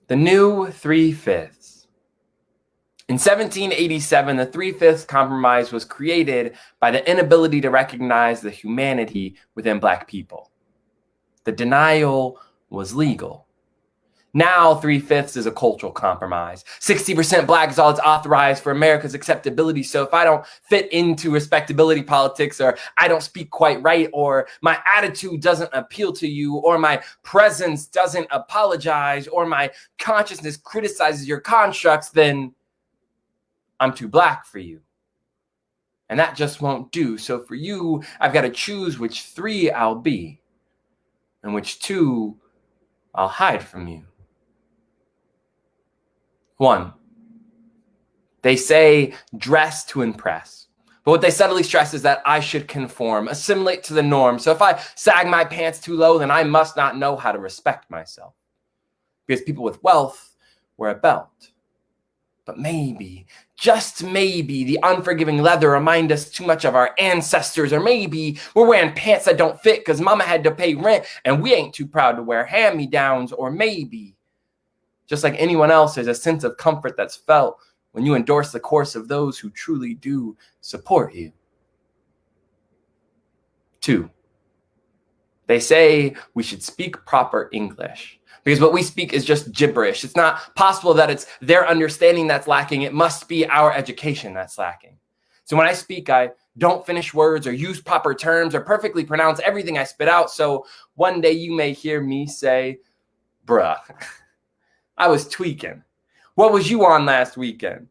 The new 3/5. In 1787, the 3/5 Compromise was created by the inability to recognize the humanity within Black people. The denial was legal. Now, 3/5 is a cultural compromise. 60% Black is all it's authorized for America's acceptability. So if I don't fit into respectability politics, or I don't speak quite right, or my attitude doesn't appeal to you, or my presence doesn't apologize, or my consciousness criticizes your constructs, then I'm too Black for you. And that just won't do. So for you, I've got to choose which 3 I'll be and which 2 I'll hide from you. 1, they say dress to impress. But what they subtly stress is that I should conform, assimilate to the norm. So if I sag my pants too low, then I must not know how to respect myself. Because people with wealth wear a belt. But maybe, just maybe, the unforgiving leather remind us too much of our ancestors. Or maybe we're wearing pants that don't fit because mama had to pay rent and we ain't too proud to wear hand-me-downs. Or maybe, just like anyone else, there's a sense of comfort that's felt when you endorse the course of those who truly do support you. 2, they say we should speak proper English because what we speak is just gibberish. It's not possible that it's their understanding that's lacking. It must be our education that's lacking. So when I speak, I don't finish words or use proper terms or perfectly pronounce everything I spit out. So one day you may hear me say, bruh, I was tweaking. What was you on last weekend?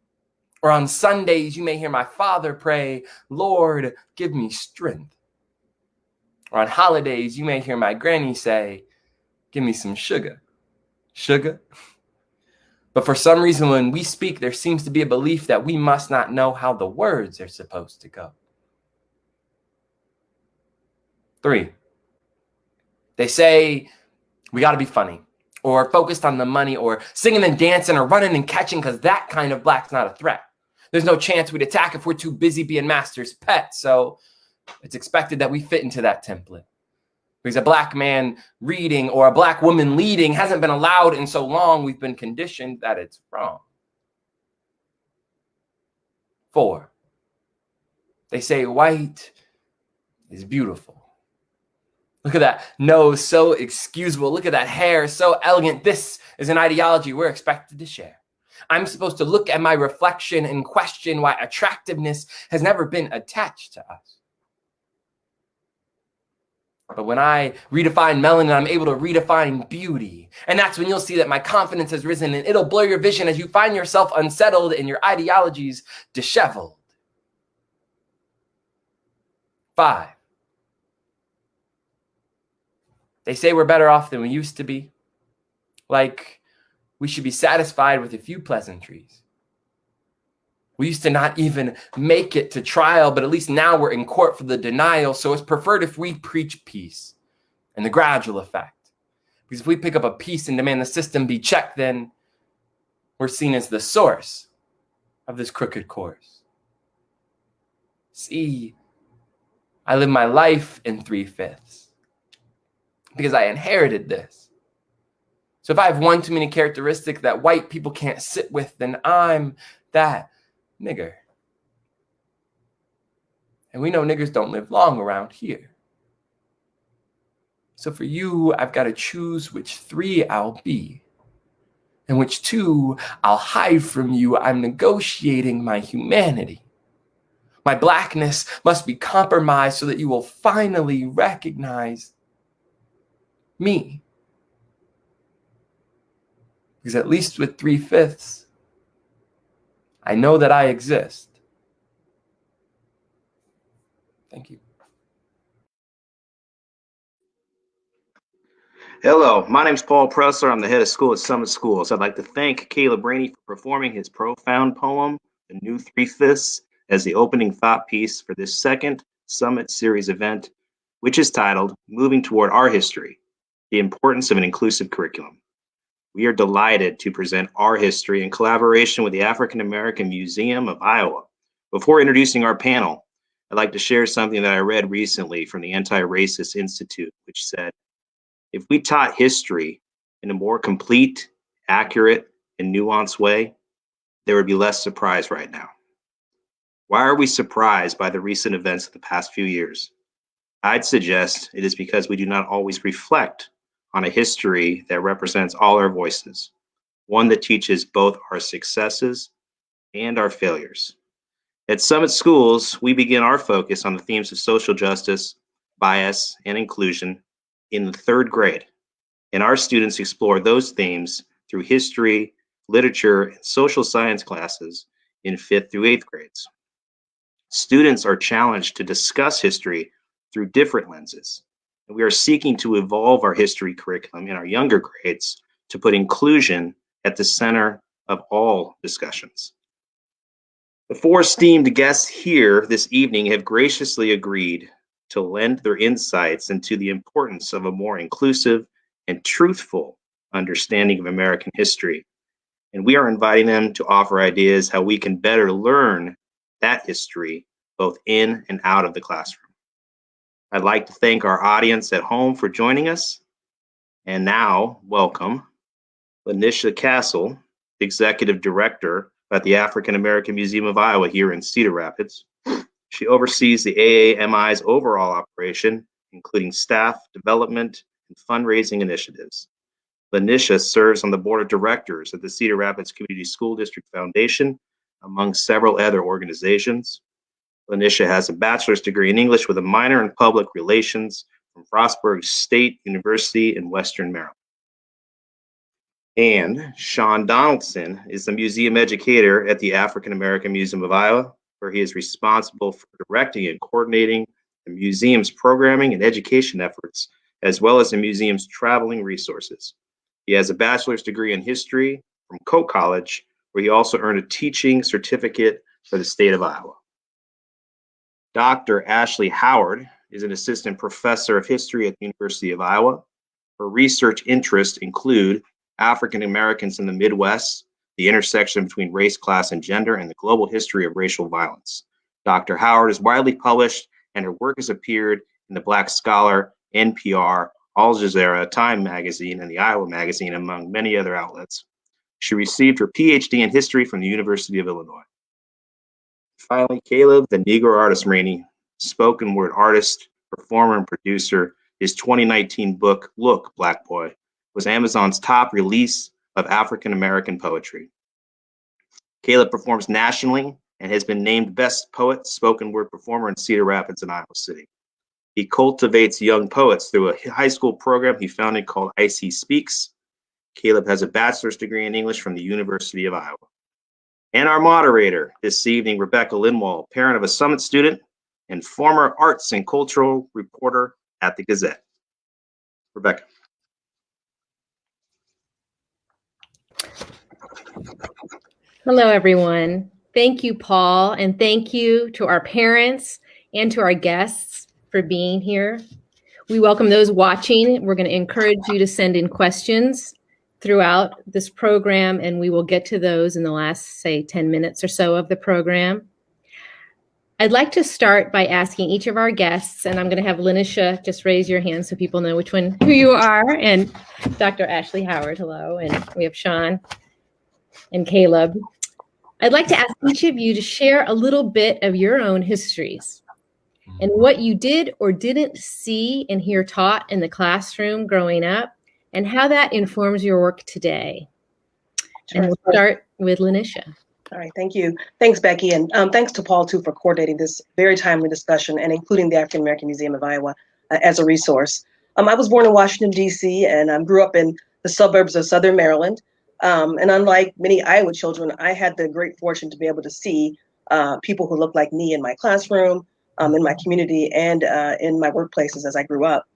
Or on Sundays, you may hear my father pray, Lord, give me strength. Or on holidays, you may hear my granny say, give me some sugar. Sugar? But for some reason, when we speak, there seems to be a belief that we must not know how the words are supposed to go. 3, they say we got to be funny, or focused on the money, or singing and dancing, or running and catching, because that kind of Black's not a threat. There's no chance we'd attack if we're too busy being master's pet, so it's expected that we fit into that template. Because a Black man reading or a Black woman leading hasn't been allowed in so long, we've been conditioned that it's wrong. 4, they say white is beautiful. Look at that nose, so excusable. Look at that hair, so elegant. This is an ideology we're expected to share. I'm supposed to look at my reflection and question why attractiveness has never been attached to us. But when I redefine melanin, I'm able to redefine beauty. And that's when you'll see that my confidence has risen, and it'll blur your vision as you find yourself unsettled and your ideologies disheveled. 5, they say we're better off than we used to be. Like we should be satisfied with a few pleasantries. We used to not even make it to trial, but at least now we're in court for the denial. So it's preferred if we preach peace and the gradual effect. Because if we pick up a piece and demand the system be checked, then we're seen as the source of this crooked course. See, I live my life in 3/5 because I inherited this. So if I have one too many characteristics that white people can't sit with, then I'm that nigger. And we know niggers don't live long around here. So for you, I've got to choose which 3 I'll be and which 2 I'll hide from you. I'm negotiating my humanity. My Blackness must be compromised so that you will finally recognize me. Because at least with 3/5, I know that I exist. Thank you. Hello, my name is Paul Pressler. I'm the head of school at Summit Schools. I'd like to thank Caleb Rainey for performing his profound poem, The New 3/5, as the opening thought piece for this second Summit Series event, which is titled Moving Toward Our History, The Importance of an Inclusive Curriculum. We are delighted to present our history in collaboration with the African American Museum of Iowa. Before introducing our panel, I'd like to share something that I read recently from the Anti-Racist Institute, which said, if we taught history in a more complete accurate, and nuanced way, there would be less surprise right now. Why are we surprised by the recent events of the past few years? I'd suggest it is because we do not always reflect on a history that represents all our voices, one that teaches both our successes and our failures. At Summit Schools, we begin our focus on the themes of social justice, bias, and inclusion in the 3rd grade, and our students explore those themes through history, literature, and social science classes in 5th through 8th grades. Students are challenged to discuss history through different lenses, and we are seeking to evolve our history curriculum in our younger grades to put inclusion at the center of all discussions. The 4 esteemed guests here this evening have graciously agreed to lend their insights into the importance of a more inclusive and truthful understanding of American history. And we are inviting them to offer ideas how we can better learn that history, both in and out of the classroom. I'd like to thank our audience at home for joining us. And now, welcome Lanisha Castle, Executive Director at the African American Museum of Iowa here in Cedar Rapids. She oversees the AAMI's overall operation, including staff development and fundraising initiatives. Lanisha serves on the board of directors of the Cedar Rapids Community School District Foundation, among several other organizations. Lanisha has a bachelor's degree in English with a minor in public relations from Frostburg State University in Western Maryland. And Sean Donaldson is the museum educator at the African American Museum of Iowa, where he is responsible for directing and coordinating the museum's programming and education efforts, as well as the museum's traveling resources. He has a bachelor's degree in history from Coe College, where he also earned a teaching certificate for the state of Iowa. Dr. Ashley Howard is an assistant professor of history at the University of Iowa. Her research interests include African Americans in the Midwest, the intersection between race, class, and gender, and the global history of racial violence. Dr. Howard is widely published, and her work has appeared in the Black Scholar, NPR, Al Jazeera, Time Magazine, and the Iowa Magazine, among many other outlets. She received her PhD in history from the University of Illinois. Finally, Caleb, the Negro artist Rainey, spoken word artist, performer, and producer. His 2019 book, Look, Black Boy, was Amazon's top release of African American poetry. Caleb performs nationally and has been named Best Poet Spoken Word Performer in Cedar Rapids and Iowa City. He cultivates young poets through a high school program he founded called IC Speaks. Caleb has a bachelor's degree in English from the University of Iowa. And our moderator this evening, Rebecca Linwall, parent of a Summit student and former arts and cultural reporter at the Gazette. Rebecca. Hello, everyone. Thank you, Paul, and thank you to our parents and to our guests for being here. We welcome those watching. We're going to encourage you to send in questions throughout this program, and we will get to those in the last, say, 10 minutes or so of the program. I'd like to start by asking each of our guests, and I'm going to have Lanisha just raise your hand so people know who you are, and Dr. Ashley Howard, hello, and we have Sean and Caleb. I'd like to ask each of you to share a little bit of your own histories and what you did or didn't see and hear taught in the classroom growing up and how that informs your work today. Sure. And we'll start with Lanisha. All right, thank you. Thanks, Becky, and thanks to Paul, too, for coordinating this very timely discussion and including the African American Museum of Iowa as a resource. I was born in Washington, D.C., and grew up in the suburbs of Southern Maryland. And unlike many Iowa children, I had the great fortune to be able to see people who looked like me in my classroom, in my community, and in my workplaces as I grew up.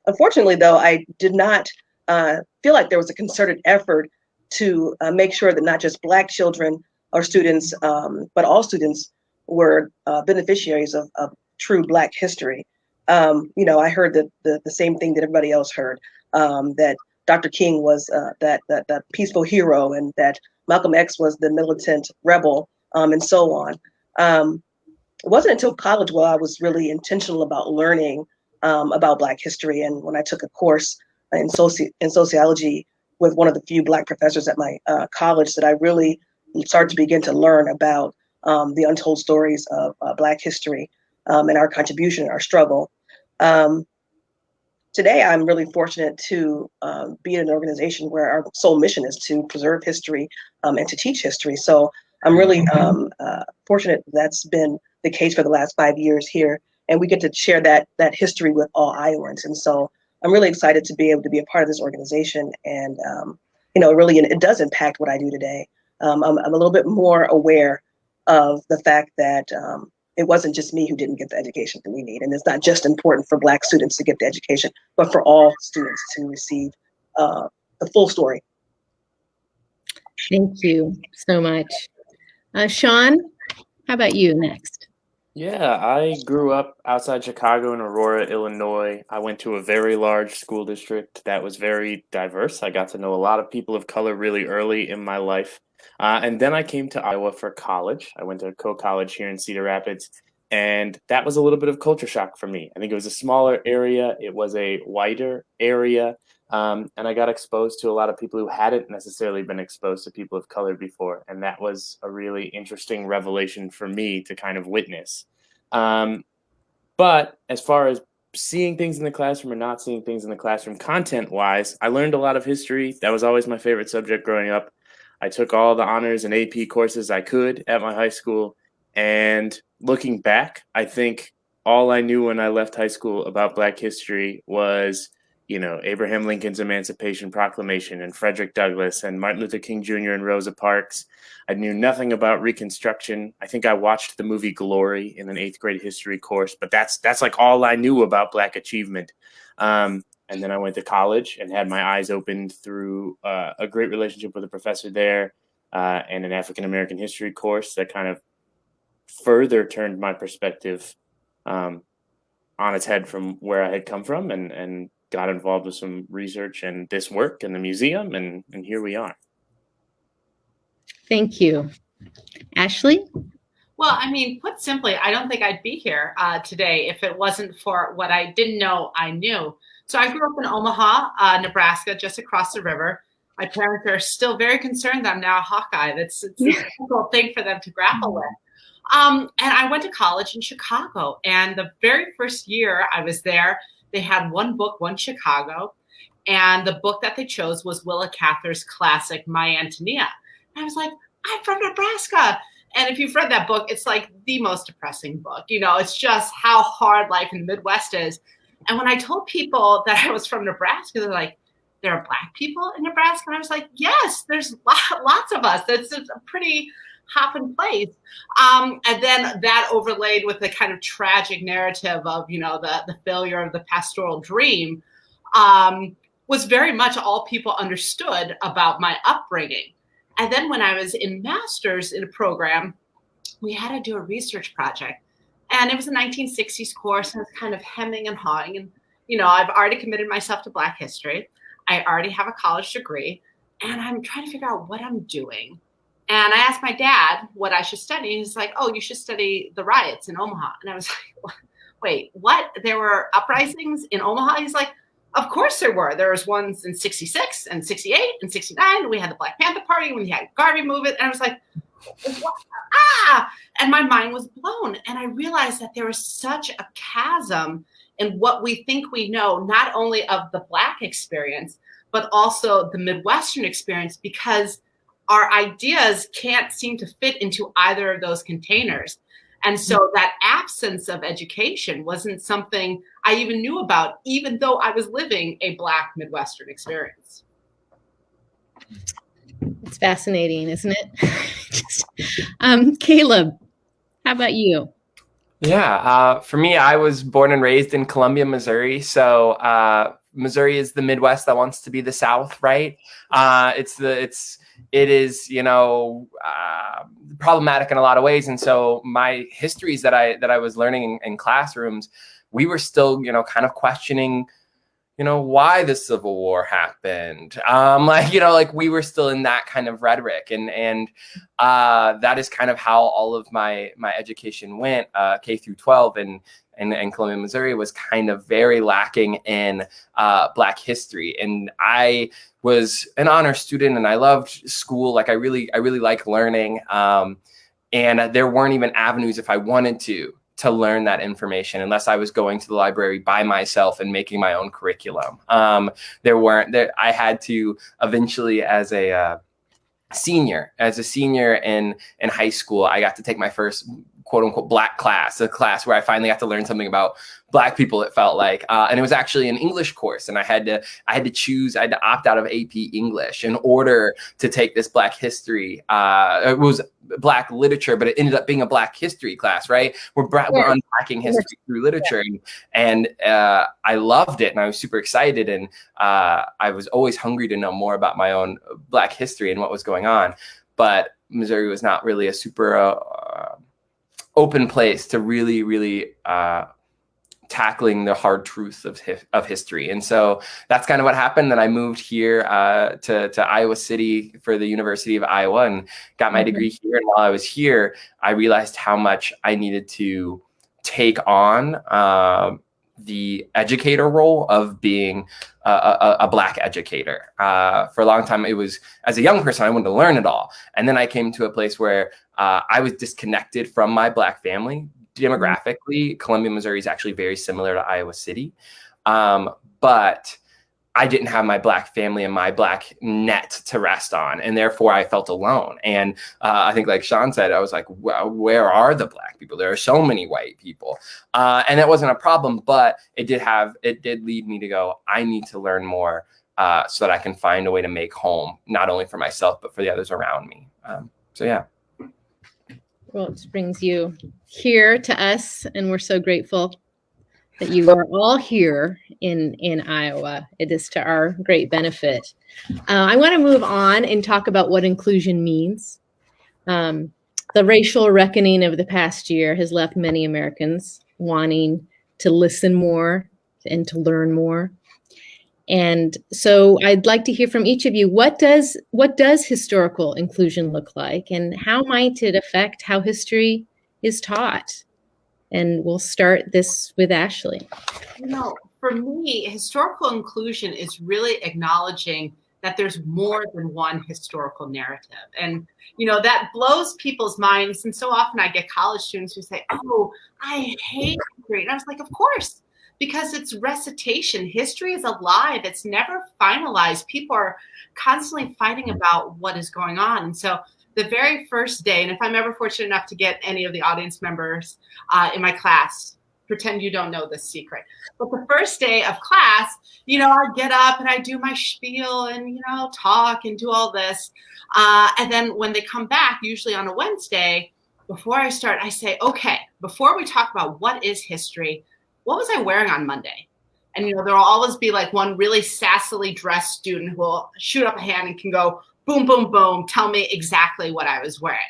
Unfortunately, though, I did not feel like there was a concerted effort to make sure that not just Black children or students, but all students were beneficiaries of true Black history. I heard the same thing that everybody else heard, that Dr. King was that peaceful hero and that Malcolm X was the militant rebel, and so on. It wasn't until college where I was really intentional about learning about Black history. And when I took a course in sociology with one of the few Black professors at my college that I really started to begin to learn about the untold stories of Black history and our contribution, our struggle. Today, I'm really fortunate to be in an organization where our sole mission is to preserve history and to teach history. So I'm really fortunate that's been the case for the last 5 years here, and we get to share that history with all Iowans. And so I'm really excited to be able to be a part of this organization, and really, it does impact what I do today. I'm a little bit more aware of the fact that it wasn't just me who didn't get the education that we need. And it's not just important for Black students to get the education, but for all students to receive the full story. Thank you so much. Sean, how about you next? Yeah, I grew up outside Chicago in Aurora, Illinois. I went to a very large school district that was very diverse. I got to know a lot of people of color really early in my life. And then I came to Iowa for college. I went to Coe College here in Cedar Rapids, and that was a little bit of culture shock for me. I think it was a smaller area. It was a whiter area. And I got exposed to a lot of people who hadn't necessarily been exposed to people of color before. And that was a really interesting revelation for me to kind of witness. But as far as seeing things in the classroom or not seeing things in the classroom content-wise, I learned a lot of history. That was always my favorite subject growing up. I took all the honors and AP courses I could at my high school. And looking back, I think all I knew when I left high school about Black history was, Abraham Lincoln's Emancipation Proclamation and Frederick Douglass and Martin Luther King Jr. and Rosa Parks. I knew nothing about Reconstruction. I think I watched the movie Glory in an 8th grade history course, but that's like all I knew about Black achievement. And then I went to college and had my eyes opened through a great relationship with a professor there and an African-American history course that kind of further turned my perspective on its head from where I had come from, and got involved with some research and this work in the museum, and here we are. Thank you. Ashley? Well, I mean, put simply, I don't think I'd be here today if it wasn't for what I didn't know I knew. So I grew up in Omaha, Nebraska, just across the river. My parents are still very concerned that I'm now a Hawkeye. It's a difficult thing for them to grapple with. And I went to college in Chicago. And the very first year I was there, they had one book, One Chicago. And the book that they chose was Willa Cather's classic, My Antonia. And I was like, I'm from Nebraska. And if you've read that book, it's like the most depressing book. It's just how hard life in the Midwest is. And when I told people that I was from Nebraska, they're like, there are Black people in Nebraska? And I was like, yes, there's lots of us. That's a pretty hopping place. And then that overlaid with the kind of tragic narrative of, the failure of the pastoral dream was very much all people understood about my upbringing. And then when I was in master's in a program, we had to do a research project. And it was a 1960s course, and I was kind of hemming and hawing. And, I've already committed myself to Black history. I already have a college degree, and I'm trying to figure out what I'm doing. And I asked my dad what I should study. He's like, oh, you should study the riots in Omaha. And I was like, wait, what? There were uprisings in Omaha? He's like, of course there were. There was ones in 66 and 68 and 69. We had the Black Panther Party when we had Garvey movement. And I was like, what? And my mind was blown. And I realized that there was such a chasm in what we think we know, not only of the Black experience, but also the Midwestern experience, because our ideas can't seem to fit into either of those containers. And so that absence of education wasn't something I even knew about, even though I was living a Black Midwestern experience. It's fascinating, isn't it? Caleb, how about you? Yeah, for me, I was born and raised in Columbia, Missouri. So Missouri is the Midwest that wants to be the South, right? It is, problematic in a lot of ways. And so my histories that I was learning in classrooms, we were still, kind of questioning, why the Civil War happened. Like we were still in that kind of rhetoric, and that is kind of how all of my education went, K through 12, and Columbia, Missouri was kind of very lacking in Black history. And I was an honor student, and I loved school. Like I really like learning. And there weren't even avenues if I wanted to learn that information unless I was going to the library by myself and making my own curriculum. I had to eventually, as a senior in high school, I got to take my first quote unquote Black class, a class where I finally got to learn something about Black people, it felt like. And it was actually an English course. And I had to opt out of AP English in order to take this Black history. It was Black literature, but it ended up being a Black history class, right? We're unpacking history through literature. And I loved it, and I was super excited. And I was always hungry to know more about my own Black history and what was going on. But Missouri was not really a super open place to really tackling the hard truth of history. And so that's kind of what happened. Then I moved here to Iowa City for the University of Iowa and got my degree here. And while I was here, I realized how much I needed to take on the educator role of being a Black educator. For a long time, it was, as a young person, I wanted to learn it all. And then I came to a place where I was disconnected from my Black family. Demographically, Columbia, Missouri is actually very similar to Iowa City. But I didn't have my Black family and my Black net to rest on. And therefore I felt alone. And I think, like Sean said, I was like, well, where are the Black people? There are so many white people. And that wasn't a problem, but it did lead me to go, I need to learn more so that I can find a way to make home, not only for myself, but for the others around me. So yeah. Well, it brings you here to us, and we're so grateful that you are all here in Iowa. It is to our great benefit. I want to move on and talk about what inclusion means. The racial reckoning of the past year has left many Americans wanting to listen more and to learn more. And so I'd like to hear from each of you. What does historical inclusion look like, and how might it affect how history is taught? And we'll start this with Ashley. For me, historical inclusion is really acknowledging that there's more than one historical narrative. And, that blows people's minds. And so often I get college students who say, oh, I hate history. And I was like, of course. Because it's recitation. History is alive. It's never finalized. People are constantly fighting about what is going on. And so the very first day, and if I'm ever fortunate enough to get any of the audience members in my class, pretend you don't know this secret. But the first day of class, I get up and I do my spiel and, talk and do all this. And then when they come back, usually on a Wednesday, before I start, I say, okay, before we talk about what is history, what was I wearing on Monday? And, there'll always be like one really sassily dressed student who will shoot up a hand and can go, boom, boom, boom, tell me exactly what I was wearing.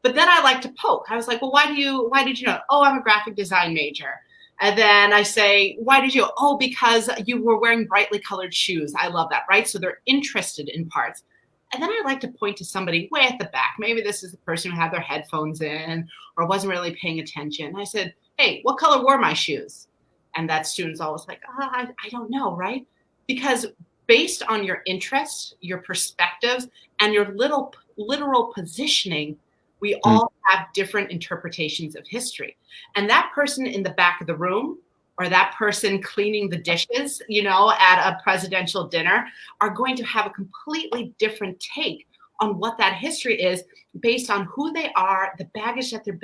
But then I like to poke. I was like, well, why did you know? Oh, I'm a graphic design major. And then I say, why did you? Oh, because you were wearing brightly colored shoes. I love that, right? So they're interested in parts. And then I like to point to somebody way at the back. Maybe this is the person who had their headphones in or wasn't really paying attention. I said, hey, what color were my shoes? And that student's always like, I don't know, right? Because based on your interests, your perspectives, and your literal positioning, we all have different interpretations of history. And that person in the back of the room, or that person cleaning the dishes, at a presidential dinner, are going to have a completely different take on what that history is based on who they are, the baggage that they're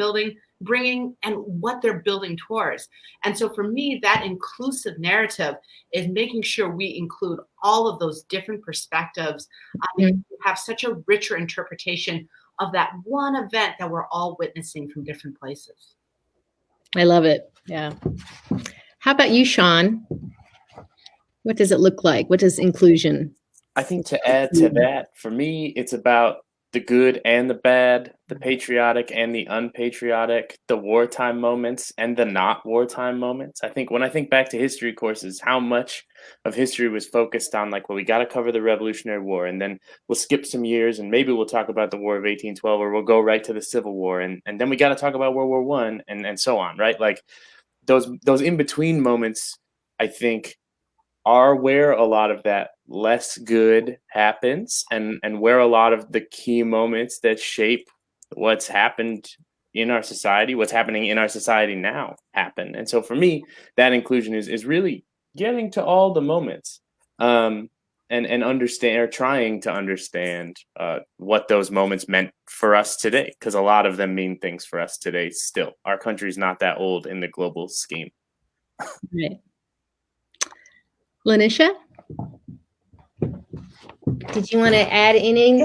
bringing, and what they're building towards. And so for me, that inclusive narrative is making sure we include all of those different perspectives. We have such a richer interpretation of that one event that we're all witnessing from different places. I love it. Yeah. How about you, Sean? What does it look like? What does inclusion? I think to add to that, for me, it's about the good and the bad, the patriotic and the unpatriotic, the wartime moments and the not wartime moments. I think when I think back to history courses, how much of history was focused on like, well, we got to cover the Revolutionary War, and then we'll skip some years and maybe we'll talk about the War of 1812, or we'll go right to the Civil War, and then we got to talk about World War I and so on, right? Like those in between moments, I think, are where a lot of that less good happens, and where a lot of the key moments that shape what's happened in our society, what's happening in our society now happen. And so for me, that inclusion is really getting to all the moments, and understand, or trying to understand what those moments meant for us today, because a lot of them mean things for us today still. Our country's not that old in the global scheme. Right. Lanisha, did you want to add any?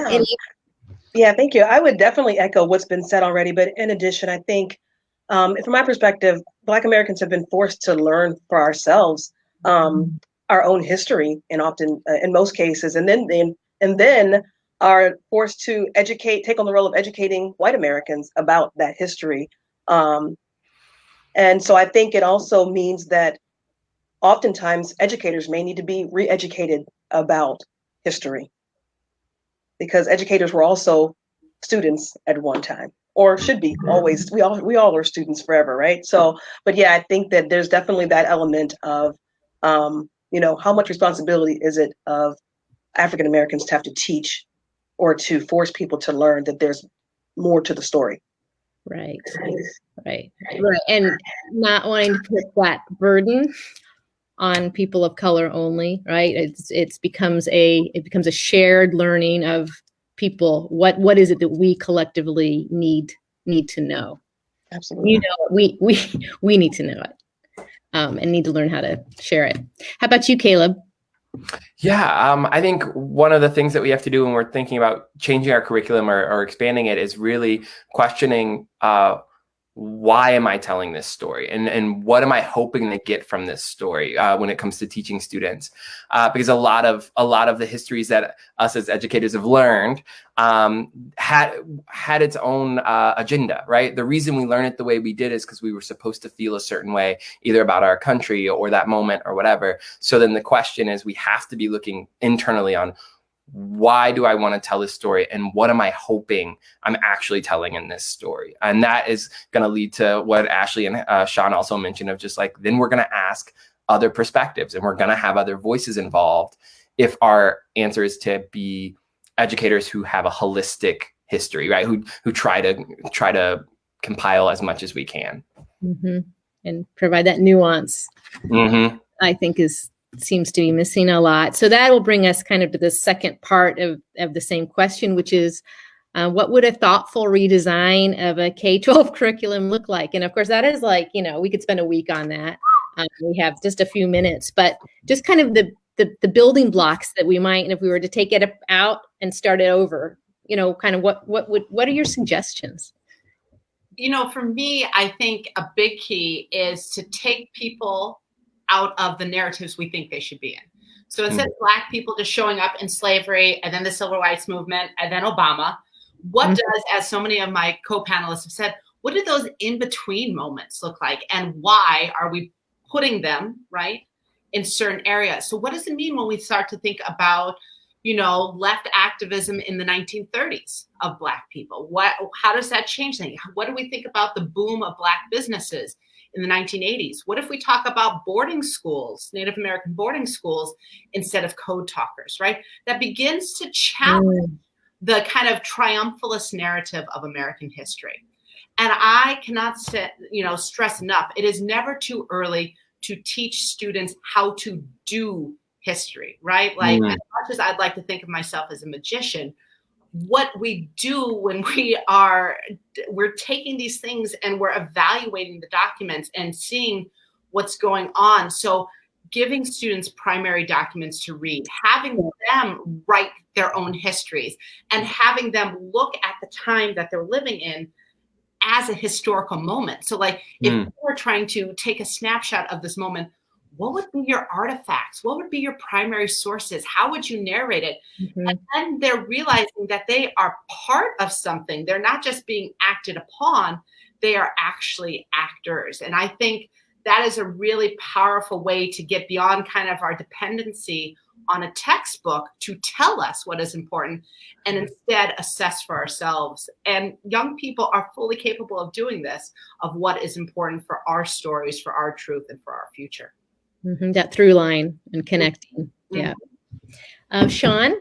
Yeah, thank you. I would definitely echo what's been said already, but in addition, I think from my perspective, Black Americans have been forced to learn for ourselves our own history, and often, in most cases, and then are forced to take on the role of educating white Americans about that history. And so I think it also means that oftentimes educators may need to be re-educated about history, because educators were also students at one time, or should be always. We all are students forever, right? So, but yeah, I think that there's definitely that element of, how much responsibility is it of African Americans to have to teach or to force people to learn that there's more to the story. Right. And not wanting to put that burden on people of color only, right? It becomes a shared learning of people. What is it that we collectively need to know? Absolutely. We need to know it, and need to learn how to share it. How about you, Caleb? Yeah, I think one of the things that we have to do when we're thinking about changing our curriculum or expanding it is really questioning why am I telling this story, and what am I hoping to get from this story when it comes to teaching students? Because a lot of the histories that us as educators have learned had its own agenda, right? The reason we learn it the way we did is because we were supposed to feel a certain way, either about our country or that moment or whatever. So then the question is, we have to be looking internally on, why do I want to tell this story, and what am I hoping I'm actually telling in this story? And that is going to lead to what Ashley and Sean also mentioned, of just like, then we're going to ask other perspectives, and we're going to have other voices involved if our answer is to be educators who have a holistic history, right? Who try to compile as much as we can. Mm-hmm. And provide that nuance. Mm-hmm. I think seems to be missing a lot. So that will bring us kind of to the second part of the same question, which is, what would a thoughtful redesign of a K-12 curriculum look like? And of course, that is like, we could spend a week on that. We have just a few minutes, but just kind of the building blocks that we might, and if we were to take it out and start it over, kind of what are your suggestions? For me, I think a big key is to take people out of the narratives we think they should be in. So instead of Black people just showing up in slavery, and then the civil rights movement, and then Obama, what does, as so many of my co-panelists have said, what do those in-between moments look like? And why are we putting them, right, in certain areas? So what does it mean when we start to think about, left activism in the 1930s of Black people? How does that change things? What do we think about the boom of Black businesses in the 1980s? What if we talk about boarding schools, Native American boarding schools, instead of code talkers, right? That begins to challenge the kind of triumphalist narrative of American history. And I cannot stress enough, it is never too early to teach students how to do history, right? Like, as much as I'd like to think of myself as a magician, what we do when we're taking these things and we're evaluating the documents and seeing what's going on. So giving students primary documents to read, having them write their own histories, and having them look at the time that they're living in as a historical moment. So like, if we're trying to take a snapshot of this moment, what would be your artifacts? What would be your primary sources? How would you narrate it? Mm-hmm. And then they're realizing that they are part of something. They're not just being acted upon, they are actually actors. And I think that is a really powerful way to get beyond kind of our dependency on a textbook to tell us what is important and instead assess for ourselves. And young people are fully capable of doing this, of what is important for our stories, for our truth, and for our future. Mm-hmm. That through line and connecting. Mm-hmm. Yeah. Sean?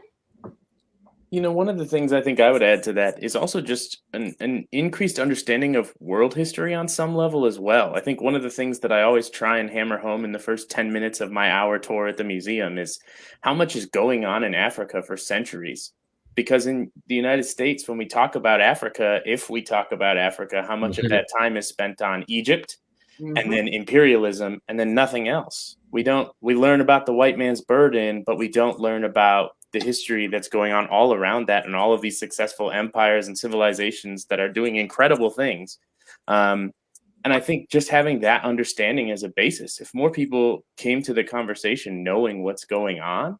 You know, one of the things I think I would add to that is also just an increased understanding of world history on some level as well. I think one of the things that I always try and hammer home in the first 10 minutes of my hour tour at the museum is how much is going on in Africa for centuries. Because in the United States, when we talk about Africa, if we talk about Africa, how much of that time is spent on Egypt and then imperialism and then nothing else. We learn about the white man's burden, but we don't learn about the history that's going on all around that and all of these successful empires and civilizations that are doing incredible things. And I think just having that understanding as a basis, if more people came to the conversation knowing what's going on,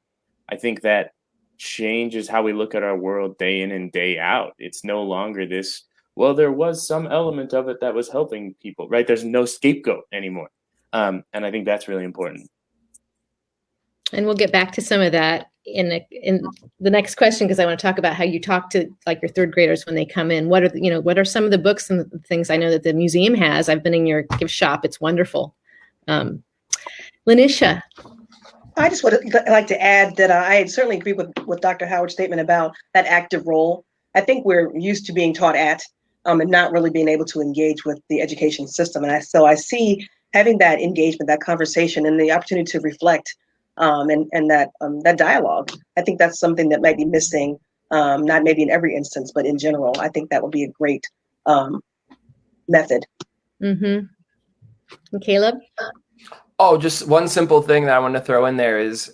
I think that changes how we look at our world day in and day out. It's no longer this, well, there was some element of it that was helping people, right? There's no scapegoat anymore. And I think that's really important. And we'll get back to some of that in the next question, because I want to talk about how you talk to like your third graders when they come in. What are some of the books and the things I know that the museum has? I've been in your gift shop. It's wonderful. Lanisha. I just would like to add that I certainly agree with Dr. Howard's statement about that active role. I think we're used to being taught at and not really being able to engage with the education system. And so I see having that engagement, that conversation, and the opportunity to reflect and that dialogue. I think that's something that might be missing, not maybe in every instance, but in general. I think that would be a great method. Mm-hmm. And Caleb? Oh, just one simple thing that I want to throw in there is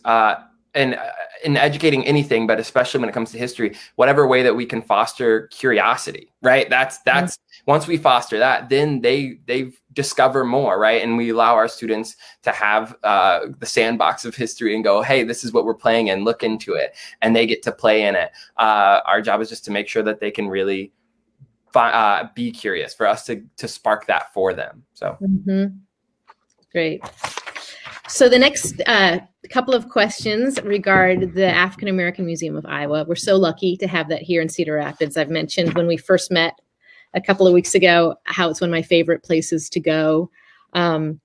in educating anything, but especially when it comes to history, whatever way that we can foster curiosity, right? That's once we foster that, then they discover more, right? And we allow our students to have the sandbox of history and go, hey, this is what we're playing in, look into it, and they get to play in it. Our job is just to make sure that they can really be curious, for us to spark that for them. So. Mm-hmm. Great. So the next couple of questions regard the African American Museum of Iowa. We're so lucky to have that here in Cedar Rapids. I've mentioned when we first met a couple of weeks ago how it's one of my favorite places to go. And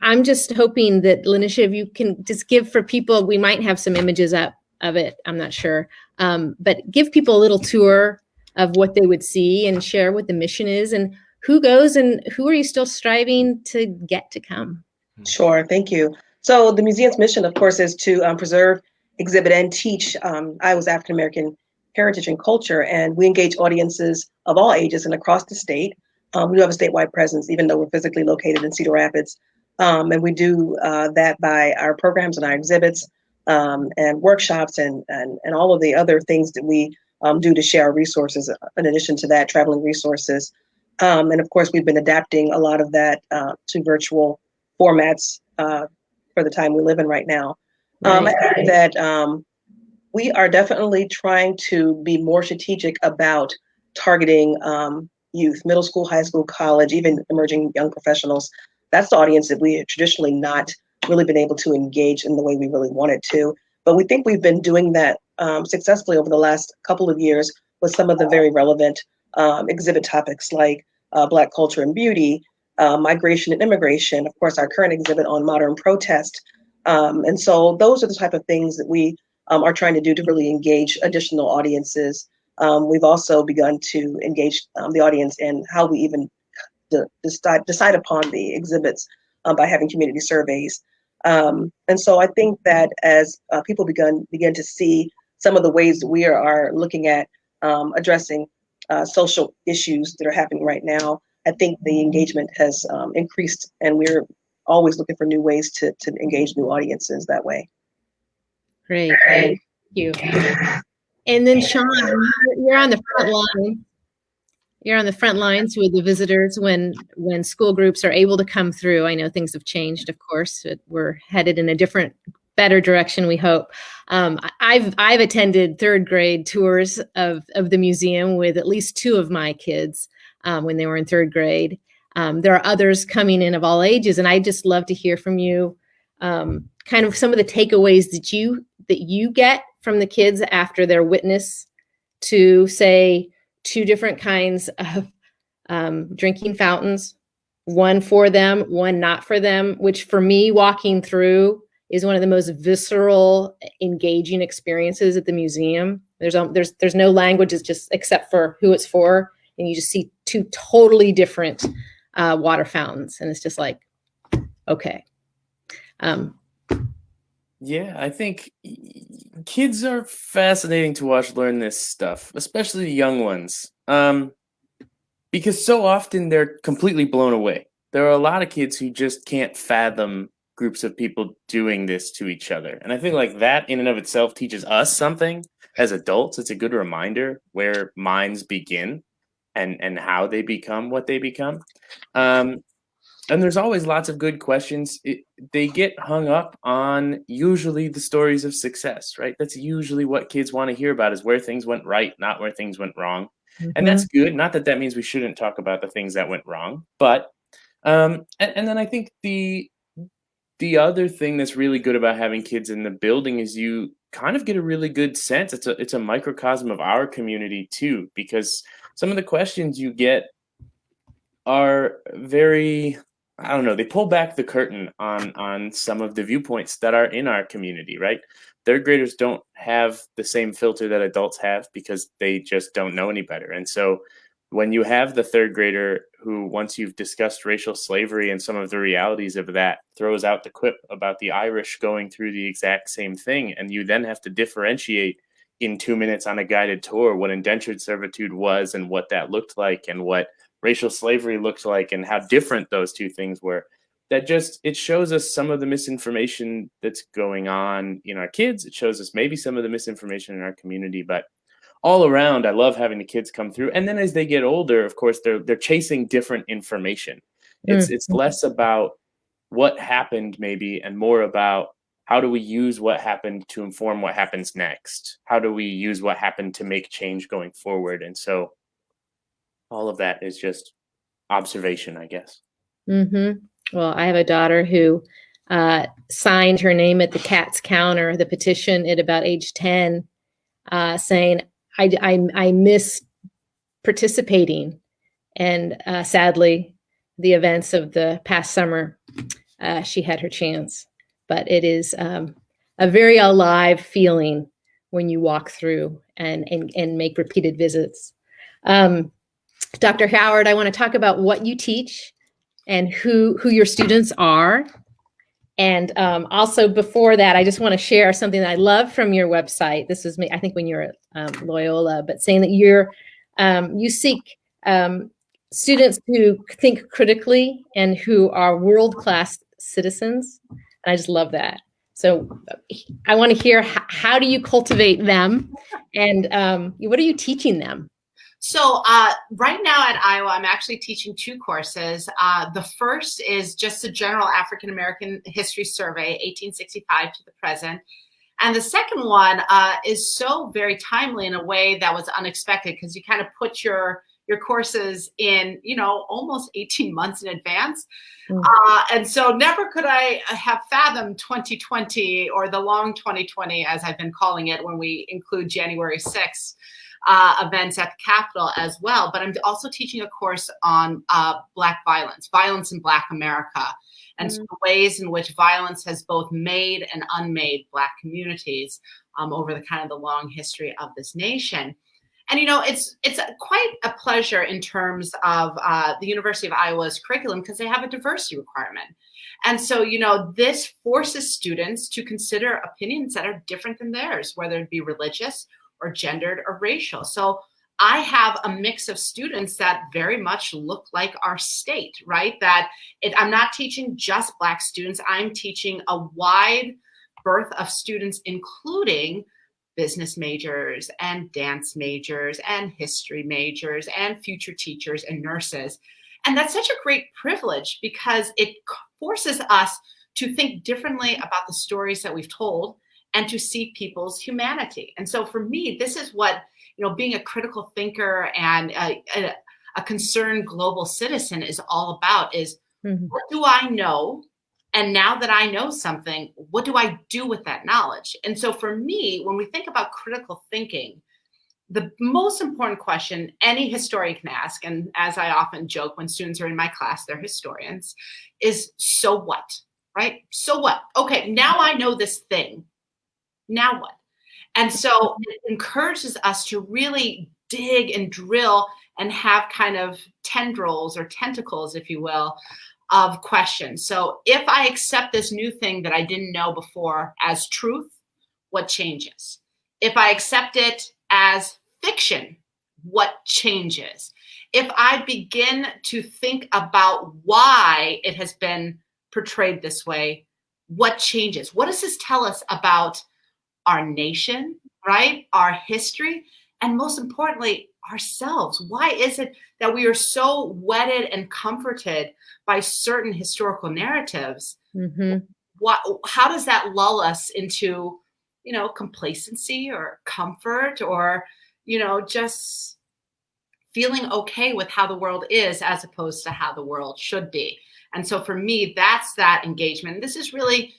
I'm just hoping that, Lanisha, if you can just give for people, we might have some images up of it, I'm not sure, but give people a little tour of what they would see and share what the mission is and who goes and who are you still striving to get to come? Sure, thank you. So the museum's mission, of course, is to preserve, exhibit, and teach Iowa's African American heritage and culture. And we engage audiences of all ages and across the state. We do have a statewide presence, even though we're physically located in Cedar Rapids. And we do that by our programs and our exhibits and workshops and all of the other things that we do to share our resources, in addition to that, traveling resources. And of course, we've been adapting a lot of that to virtual formats for the time we live in right now. I think that we are definitely trying to be more strategic about targeting youth, middle school, high school, college, even emerging young professionals. That's the audience that we have traditionally not really been able to engage in the way we really wanted to. But we think we've been doing that successfully over the last couple of years with some of the very relevant exhibit topics like Black culture and beauty, migration and immigration, of course, our current exhibit on modern protest. And so those are the type of things that we are trying to do to really engage additional audiences. We've also begun to engage the audience in how we even decide upon the exhibits by having community surveys. And so I think that as people begin to see some of the ways that we are looking at addressing social issues that are happening right now, I think the engagement has increased, and we're always looking for new ways to engage new audiences that way. Great. Thank you. And then Sean, you're on the front line You're on the front lines with the visitors when school groups are able to come through. I know things have changed, of course. We're headed in a different, better direction, we hope. I've attended third grade tours of the museum with at least two of my kids when they were in third grade. There are others coming in of all ages, and I'd just love to hear from you kind of some of the takeaways that you get from the kids after their witness to, say, two different kinds of drinking fountains, one for them, one not for them, which for me, walking through is one of the most visceral, engaging experiences at the museum. There's no language, it's just except for who it's for, and you just see two totally different water fountains, and it's just like, okay. Yeah, I think kids are fascinating to watch learn this stuff, especially the young ones, because so often they're completely blown away. There are a lot of kids who just can't fathom groups of people doing this to each other. And I think like that in and of itself teaches us something as adults. It's a good reminder where minds begin and how they become what they become. And there's always lots of good questions. They get hung up on usually the stories of success, right? That's usually what kids want to hear about, is where things went right, not where things went wrong. Mm-hmm. And that's good. Not that means we shouldn't talk about the things that went wrong. But, and then I think the other thing that's really good about having kids in the building is you kind of get a really good sense. It's a microcosm of our community too, because some of the questions you get are very, I don't know, they pull back the curtain on some of the viewpoints that are in our community, right? Third graders don't have the same filter that adults have because they just don't know any better. And so when you have the third grader who, once you've discussed racial slavery and some of the realities of that, throws out the quip about the Irish going through the exact same thing, and you then have to differentiate in 2 minutes on a guided tour what indentured servitude was and what that looked like and what racial slavery looked like and how different those two things were, that just, it shows us some of the misinformation that's going on in our kids. It shows us maybe some of the misinformation in our community, but all around, I love having the kids come through. And then as they get older, of course, they're chasing different information. It's less about what happened maybe and more about how do we use what happened to inform what happens next? How do we use what happened to make change going forward? And so all of that is just observation, I guess. Mm-hmm. Well, I have a daughter who signed her name at the CATS counter, the petition, at about age 10, saying, I miss participating. And sadly, the events of the past summer, she had her chance. But it is a very alive feeling when you walk through and make repeated visits. Dr. Howard, I want to talk about what you teach and who your students are. And also before that, I just want to share something that I love from your website. This was me, I think, when you were at Loyola, but saying that you seek students who think critically and who are world-class citizens. And I just love that. So I want to hear, how do you cultivate them, and what are you teaching them? So right now at Iowa, I'm actually teaching two courses. The first is just a general African American history survey, 1865 to the present. And the second one is so very timely in a way that was unexpected, because you kind of put your courses in, almost 18 months in advance. And so never could I have fathomed 2020, or the long 2020, as I've been calling it, when we include January 6th. Events at the Capitol as well. But I'm also teaching a course on Black violence in Black America, and so the ways in which violence has both made and unmade Black communities over the kind of the long history of this nation. And, it's quite a pleasure in terms of the University of Iowa's curriculum, because they have a diversity requirement. And so, this forces students to consider opinions that are different than theirs, whether it be religious or gendered or racial. So I have a mix of students that very much look like our state, right? I'm not teaching just Black students. I'm teaching a wide berth of students, including business majors and dance majors and history majors and future teachers and nurses. And that's such a great privilege because it forces us to think differently about the stories that we've told and to see people's humanity. And so for me, this is what, being a critical thinker and a concerned global citizen is all about is what do I know? And now that I know something, what do I do with that knowledge? And so for me, when we think about critical thinking, the most important question any historian can ask, and as I often joke when students are in my class, they're historians, is so what, right? So what? Okay, now I know this thing. Now what? And so it encourages us to really dig and drill and have kind of tendrils or tentacles, if you will, of questions. So if I accept this new thing that I didn't know before as truth, what changes? If I accept it as fiction, what changes? If I begin to think about why it has been portrayed this way, what changes? What does this tell us about our nation, right? Our history, and most importantly, ourselves. Why is it that we are so wedded and comforted by certain historical narratives? How does that lull us into, complacency or comfort or, just feeling okay with how the world is as opposed to how the world should be? And so for me, that's that engagement. This is really,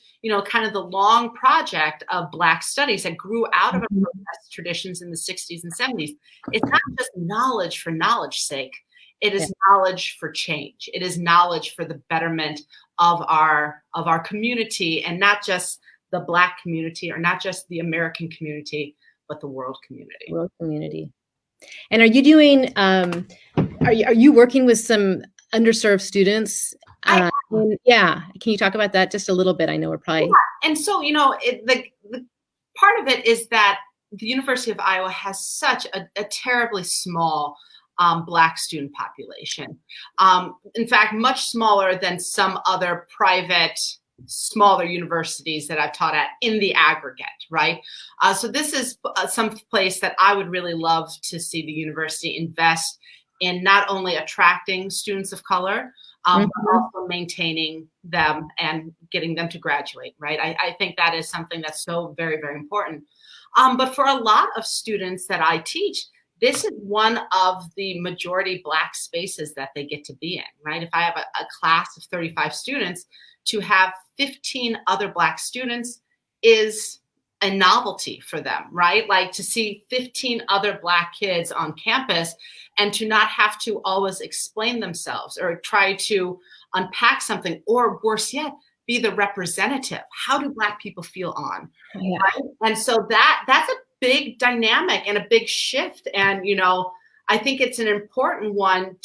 kind of the long project of Black studies that grew out of a protest traditions in the 60s and 70s. It's not just knowledge for knowledge's sake. It is knowledge for change. It is knowledge for the betterment of our community, and not just the Black community or not just the American community, but the world community. World community. And are you doing, are you working with some underserved students? Can you talk about that just a little bit? I know we're probably. Yeah. And so, the part of it is that the University of Iowa has such a terribly small Black student population. In fact, much smaller than some other private, smaller universities that I've taught at in the aggregate, right? So this is some place that I would really love to see the university invest in, not only attracting students of color, but also maintaining them and getting them to graduate, right? I think that is something that's so very, very important. But for a lot of students that I teach, this is one of the majority Black spaces that they get to be in, right? If I have a class of 35 students, to have 15 other Black students is a novelty for them, right? Like to see 15 other Black kids on campus and to not have to always explain themselves or try to unpack something, or worse yet, be the representative. How do Black people feel on? Yeah. Right? And so that's a big dynamic and a big shift. And, I think it's an important one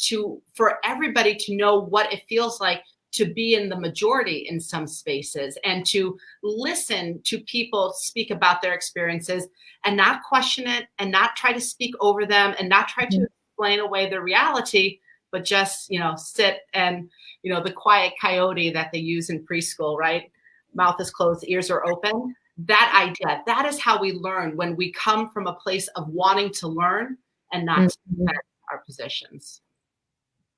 for everybody to know what it feels like to be in the majority in some spaces and to listen to people speak about their experiences and not question it and not try to speak over them and not try to explain away the reality, but just, sit and, the quiet coyote that they use in preschool, right? Mouth is closed, ears are open. That idea, that is how we learn, when we come from a place of wanting to learn and not to defend our positions.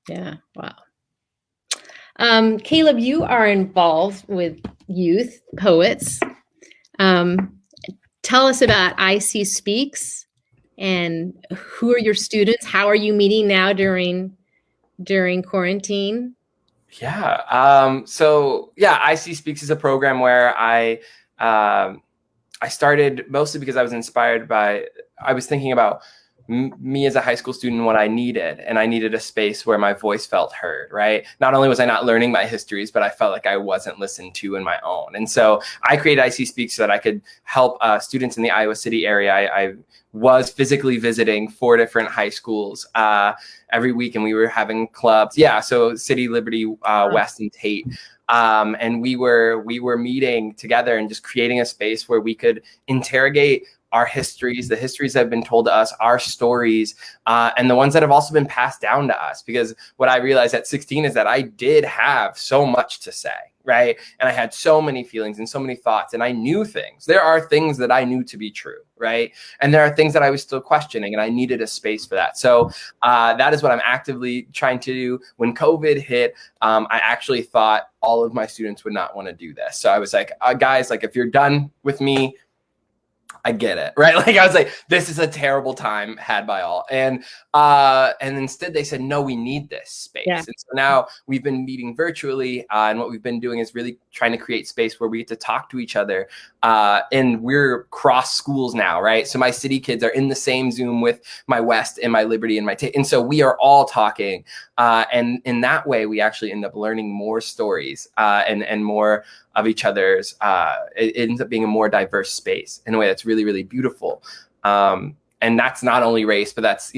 Yeah, wow. Caleb, you are involved with youth poets. Tell us about IC Speaks and who are your students? How are you meeting now during quarantine? Yeah. IC Speaks is a program where I started mostly because I was inspired by, I was thinking about me as a high school student, what I needed, and I needed a space where my voice felt heard, right? Not only was I not learning my histories, but I felt like I wasn't listened to in my own. And so I created IC Speaks so that I could help students in the Iowa City area. I was physically visiting 4 different high schools every week, and we were having clubs. Yeah, so City, Liberty, West, and Tate. And we were meeting together and just creating a space where we could interrogate our histories, the histories that have been told to us, our stories, and the ones that have also been passed down to us. Because what I realized at 16 is that I did have so much to say, right? And I had so many feelings and so many thoughts, and I knew things. There are things that I knew to be true, right? And there are things that I was still questioning, and I needed a space for that. So that is what I'm actively trying to do. When COVID hit, I actually thought all of my students would not want to do this. So I was like, guys, like, if you're done with me, I get it, right? Like, I was like, this is a terrible time had by all. And instead they said, no, we need this space. Yeah. And so now we've been meeting virtually. And what we've been doing is really trying to create space where we get to talk to each other. And we're cross schools now, right? So my city kids are in the same Zoom with my West and my Liberty and my and so we are all talking. And in that way, we actually end up learning more stories and more of each other's. It ends up being a more diverse space in a way that's really, really beautiful. And that's not only race, but that's,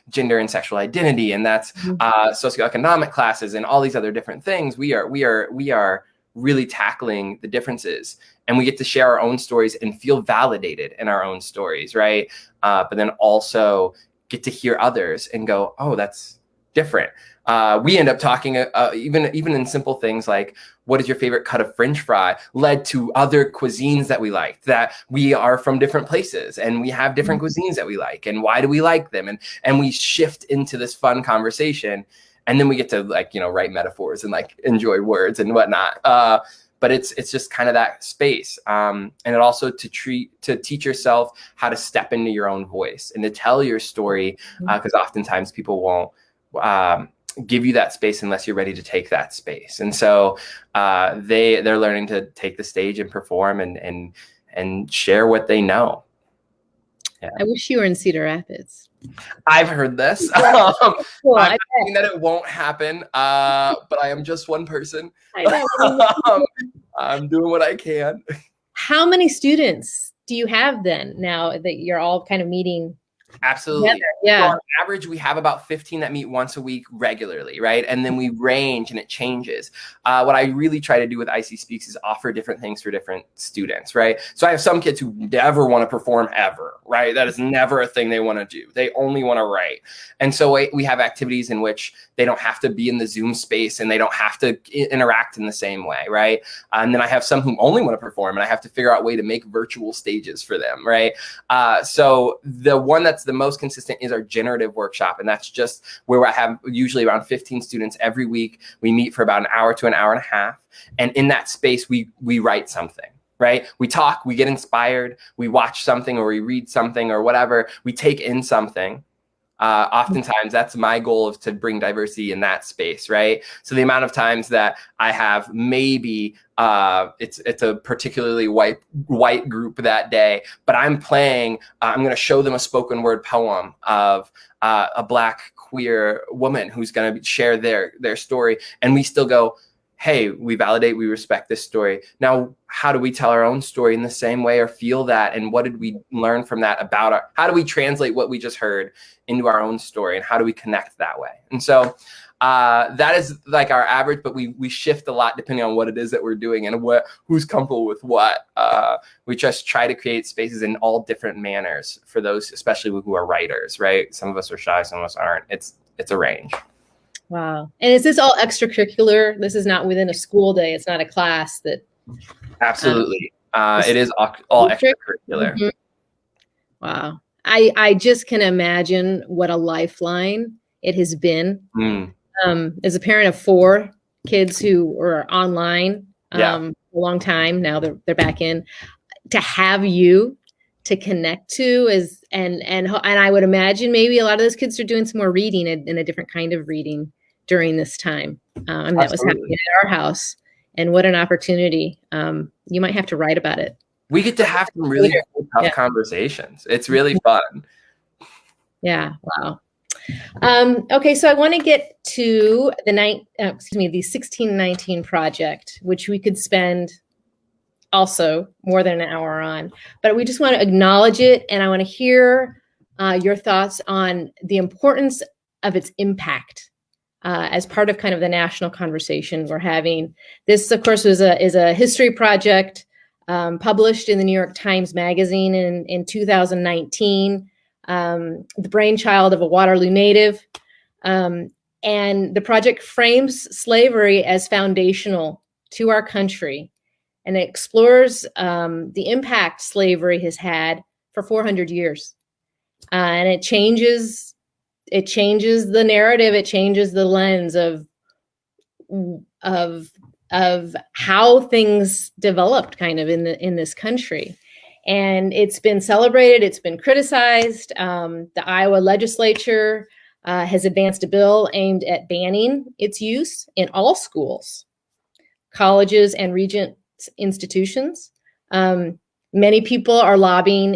gender and sexual identity, and that's socioeconomic classes and all these other different things. We are really tackling the differences, and we get to share our own stories and feel validated in our own stories, right? But then also get to hear others and go, oh, that's different. We end up talking even in simple things like, what is your favorite cut of French fry, led to other cuisines that we like, that we are from different places and we have different cuisines that we like, and why do we like them? And we shift into this fun conversation, and then we get to write metaphors and enjoy words and whatnot. But it's just kind of that space. And it also to teach yourself how to step into your own voice and to tell your story, because oftentimes people won't give you that space unless you're ready to take that space. And so they're learning to take the stage and perform and share what they know. Yeah. I wish you were in Cedar Rapids. I've heard this. Cool. I'm thinking that it won't happen, but I am just one person. I'm doing what I can. How many students do you have then, now that you're all kind of meeting? Absolutely. Together? Yeah. So on average, we have about 15 that meet once a week regularly, right? And then we range and it changes. What I really try to do with IC Speaks is offer different things for different students, right? So I have some kids who never want to perform ever, right? That is never a thing they want to do. They only want to write. And so we have activities in which they don't have to be in the Zoom space and they don't have to interact in the same way, right? And then I have some who only want to perform, and I have to figure out a way to make virtual stages for them, right? So the one that's the most consistent is our Generative Workshop, and that's just where I have usually around 15 students every week. We meet for about an hour to an hour and a half, and in that space we write something, right? We talk, we get inspired, we watch something or we read something or whatever, we take in something. Oftentimes that's my goal, is to bring diversity in that space, right? So the amount of times that I have maybe it's a particularly white group that day, but I'm playing, I'm going to show them a spoken word poem of a Black queer woman who's going to share their story, and we still go, hey, we validate, we respect this story. Now, how do we tell our own story in the same way or feel that? And what did we learn from that about how do we translate what we just heard into our own story? And how do we connect that way? And so that is like our average, but we shift a lot depending on what it is that we're doing and who's comfortable with what. We just try to create spaces in all different manners for those, especially who are writers, right? Some of us are shy, some of us aren't. It's a range. Wow. And is this all extracurricular? This is not within a school day. It's not a class that. Absolutely. It is all extracurricular. Mm-hmm. Wow. I just can imagine what a lifeline it has been. As a parent of 4 kids who were online a long time, now they're back in, to have you to connect to is, and I would imagine maybe a lot of those kids are doing some more reading in a different kind of reading during this time. And that was happening at our house. And what an opportunity. You might have to write about it. We get to have some really tough conversations. It's really fun. Yeah. Wow. Okay. So I want to get to the 1619 project, which we could spend also more than an hour on, but we just want to acknowledge it. And I want to hear your thoughts on the importance of its impact as part of kind of the national conversation we're having. This, of course, is a history project published in the New York Times Magazine in 2019, the brainchild of a Waterloo native. And the project frames slavery as foundational to our country, and it explores the impact slavery has had for 400 years. And it changes the narrative, it changes the lens of how things developed kind of in this country. And it's been celebrated, it's been criticized. The Iowa legislature has advanced a bill aimed at banning its use in all schools, colleges, and regent institutions. Many people are lobbying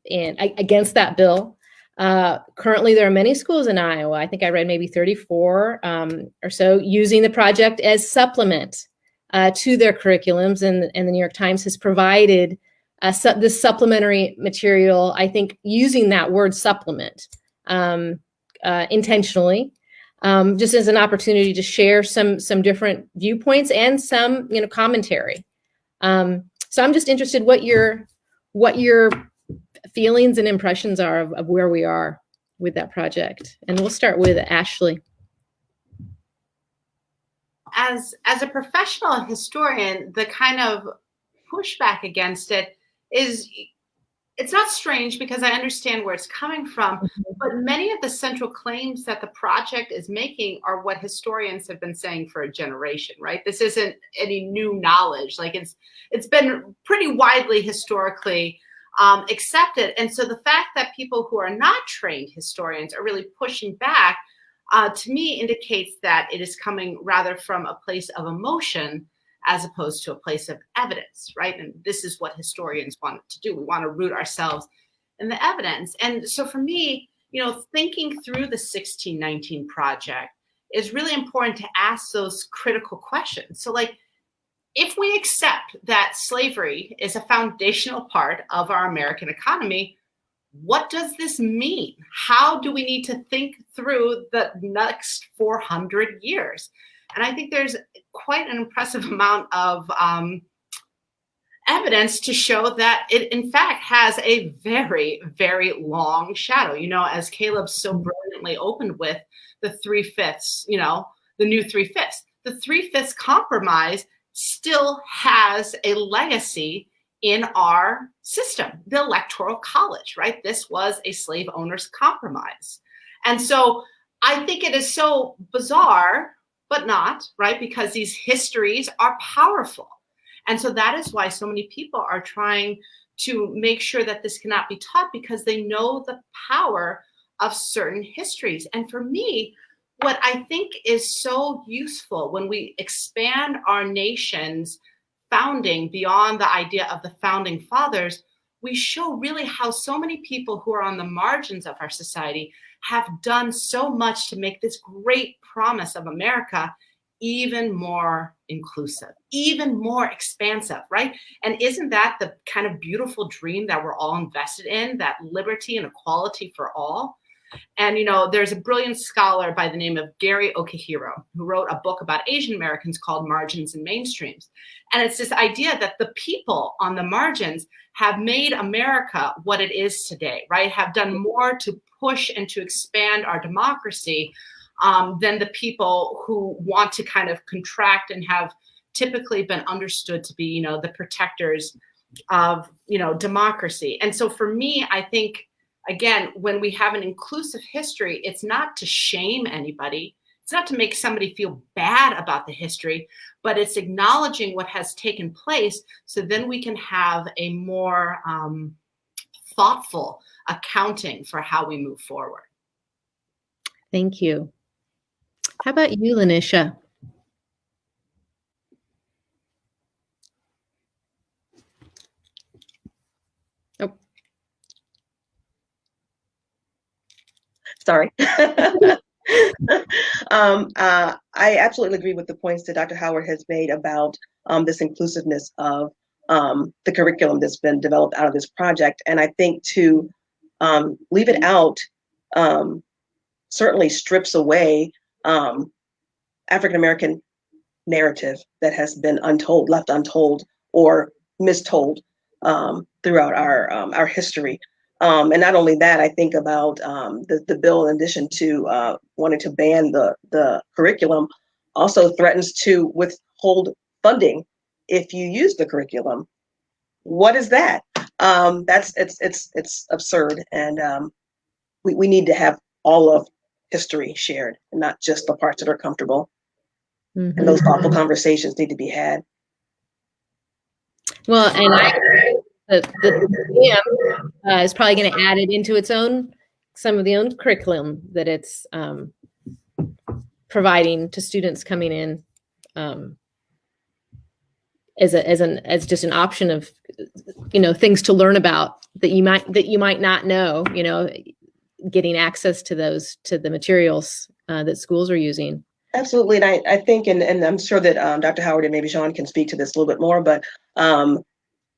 against that bill. Currently, there are many schools in Iowa, I think I read maybe 34 or so, using the project as supplement to their curriculums. And the New York Times has provided this supplementary material, I think, using that word supplement intentionally, just as an opportunity to share some different viewpoints and some commentary. So I'm just interested what your feelings and impressions are of where we are with that project. And we'll start with Ashley. As a professional historian, the kind of pushback against it is, it's not strange because I understand where it's coming from, but many of the central claims that the project is making are what historians have been saying for a generation, right? This isn't any new knowledge. Like it's been pretty widely historically accepted. And so the fact that people who are not trained historians are really pushing back, to me indicates that it is coming rather from a place of emotion as opposed to a place of evidence, right? And this is what historians want to do. We want to root ourselves in the evidence. And so for me, thinking through the 1619 project is really important to ask those critical questions. So like, if we accept that slavery is a foundational part of our American economy, what does this mean? How do we need to think through the next 400 years? And I think there's quite an impressive amount of evidence to show that it, in fact, has a very, very long shadow. As Caleb so brilliantly opened with the 3/5, the new 3/5. The 3/5 compromise still has a legacy in our system, the Electoral College, right? This was a slave owners' compromise. And so I think it is so bizarre, but not, right? Because these histories are powerful. And so that is why so many people are trying to make sure that this cannot be taught, because they know the power of certain histories. And for me, what I think is so useful when we expand our nation's founding beyond the idea of the founding fathers, we show really how so many people who are on the margins of our society have done so much to make this great promise of America even more inclusive, even more expansive, right? And isn't that the kind of beautiful dream that we're all invested in, that liberty and equality for all? And, there's a brilliant scholar by the name of Gary Okihiro who wrote a book about Asian Americans called Margins and Mainstreams. And it's this idea that the people on the margins have made America what it is today, right? Have done more to push and to expand our democracy than the people who want to kind of contract and have typically been understood to be, the protectors of, democracy. And so for me, I think, again, when we have an inclusive history, it's not to shame anybody. It's not to make somebody feel bad about the history, but it's acknowledging what has taken place so then we can have a more thoughtful accounting for how we move forward. Thank you. How about you, Lanisha? Oh. Sorry. I absolutely agree with the points that Dr. Howard has made about this inclusiveness of the curriculum that's been developed out of this project. And I think to leave it out certainly strips away African-American narrative that has been untold, left untold, or mistold throughout our history. And not only that, I think about the bill, in addition to wanting to ban the curriculum, also threatens to withhold funding if you use the curriculum. What is that? It's absurd, and we need to have all of history shared, and not just the parts that are comfortable. And those thoughtful conversations need to be had. Well, and the museum is probably going to add it into some of the own curriculum that it's providing to students coming in as just an option of, things to learn about that you might not know, getting access to the materials that schools are using. Absolutely. And I think, and I'm sure that Dr. Howard and maybe Sean can speak to this a little bit more, but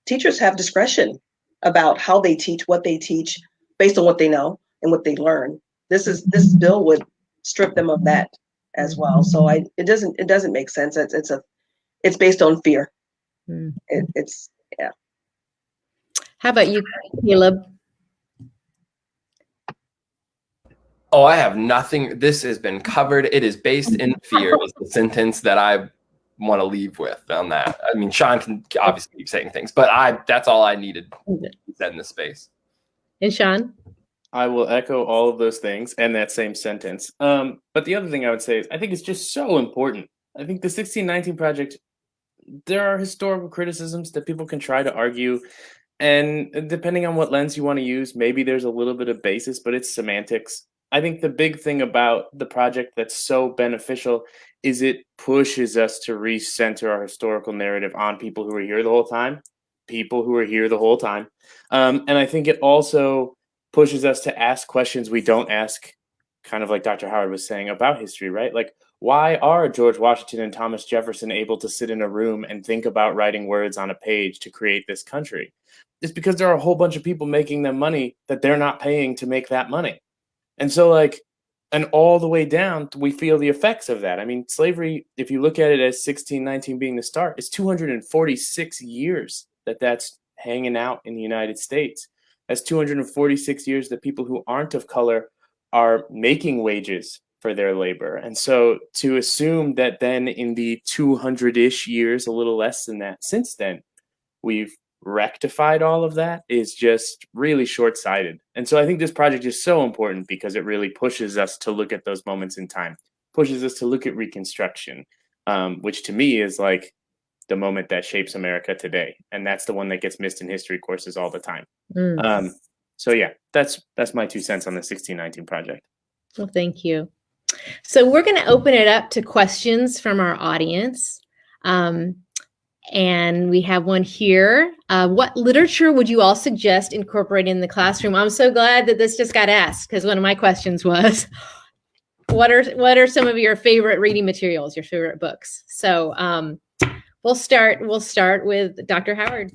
teachers have discretion about how they teach, what they teach, based on what they know and what they learn. This bill would strip them of that as well. So it doesn't make sense. It's based on fear. Yeah. How about you, Caleb? Oh, I have nothing. This has been covered. It is based in fear is the sentence that I want to leave with on that. I mean, Sean can obviously keep saying things, but that's all I needed said in this space. And Sean? I will echo all of those things and that same sentence. But the other thing I would say is I think it's just so important. I think the 1619 Project, there are historical criticisms that people can try to argue. And depending on what lens you want to use, maybe there's a little bit of basis, but it's semantics. I think the big thing about the project that's so beneficial is it pushes us to recenter our historical narrative on people who were here the whole time, And I think it also pushes us to ask questions we don't ask, kind of like Dr. Howard was saying about history, right? Like, why are George Washington and Thomas Jefferson able to sit in a room and think about writing words on a page to create this country? It's because there are a whole bunch of people making them money that they're not paying to make that money. And so and all the way down, we feel the effects of that. I mean, slavery, if you look at it as 1619 being the start, it's 246 years that's hanging out in the United States. That's 246 years that people who aren't of color are making wages for their labor. And so to assume that then in the 200-ish years, a little less than that since then, we've rectified all of that is just really short-sighted. And so I think this project is so important because it really pushes us to look at those moments in time, pushes us to look at Reconstruction, which to me is like the moment that shapes America today. And that's the one that gets missed in history courses all the time. So yeah, that's my 2 cents on the 1619 Project. Well, thank you. So we're going to open it up to questions from our audience. And we have one here. What literature would you all suggest incorporating in the classroom? I'm so glad that this just got asked because one of my questions was, what are some of your favorite reading materials, your favorite books? So we'll start with Dr. Howard.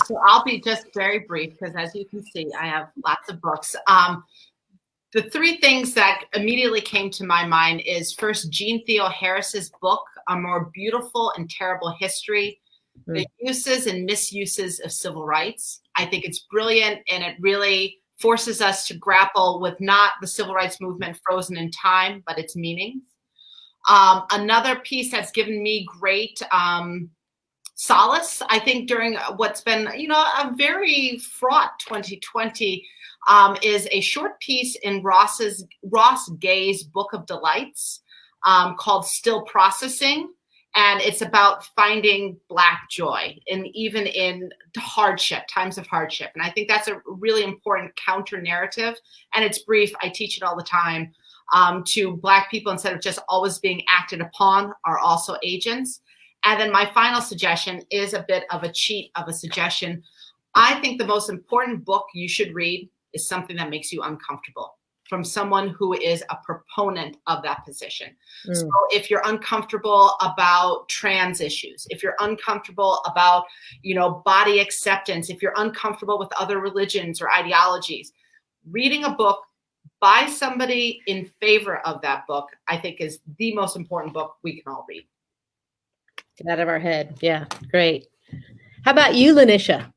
So I'll be just very brief because as you can see, I have lots of books. The 3 things that immediately came to my mind is first Jean Theo Harris's book, A More Beautiful and Terrible History, The Uses and Misuses of Civil Rights. I think it's brilliant and it really forces us to grapple with not the civil rights movement frozen in time, but its meanings. Another piece that's given me great solace, I think, during what's been, a very fraught 2020 is a short piece in Ross Gay's Book of Delights called Still Processing. And it's about finding Black joy, and even in times of hardship. And I think that's a really important counter narrative. And it's brief. I teach it all the time to Black people, instead of just always being acted upon, are also agents. And then my final suggestion is a bit of a cheat of a suggestion. I think the most important book you should read is something that makes you uncomfortable, from someone who is a proponent of that position. So if you're uncomfortable about trans issues, if you're uncomfortable about, body acceptance, if you're uncomfortable with other religions or ideologies, reading a book by somebody in favor of that book, I think is the most important book we can all read. Get out of our head. Yeah, great. How about you, Lanisha?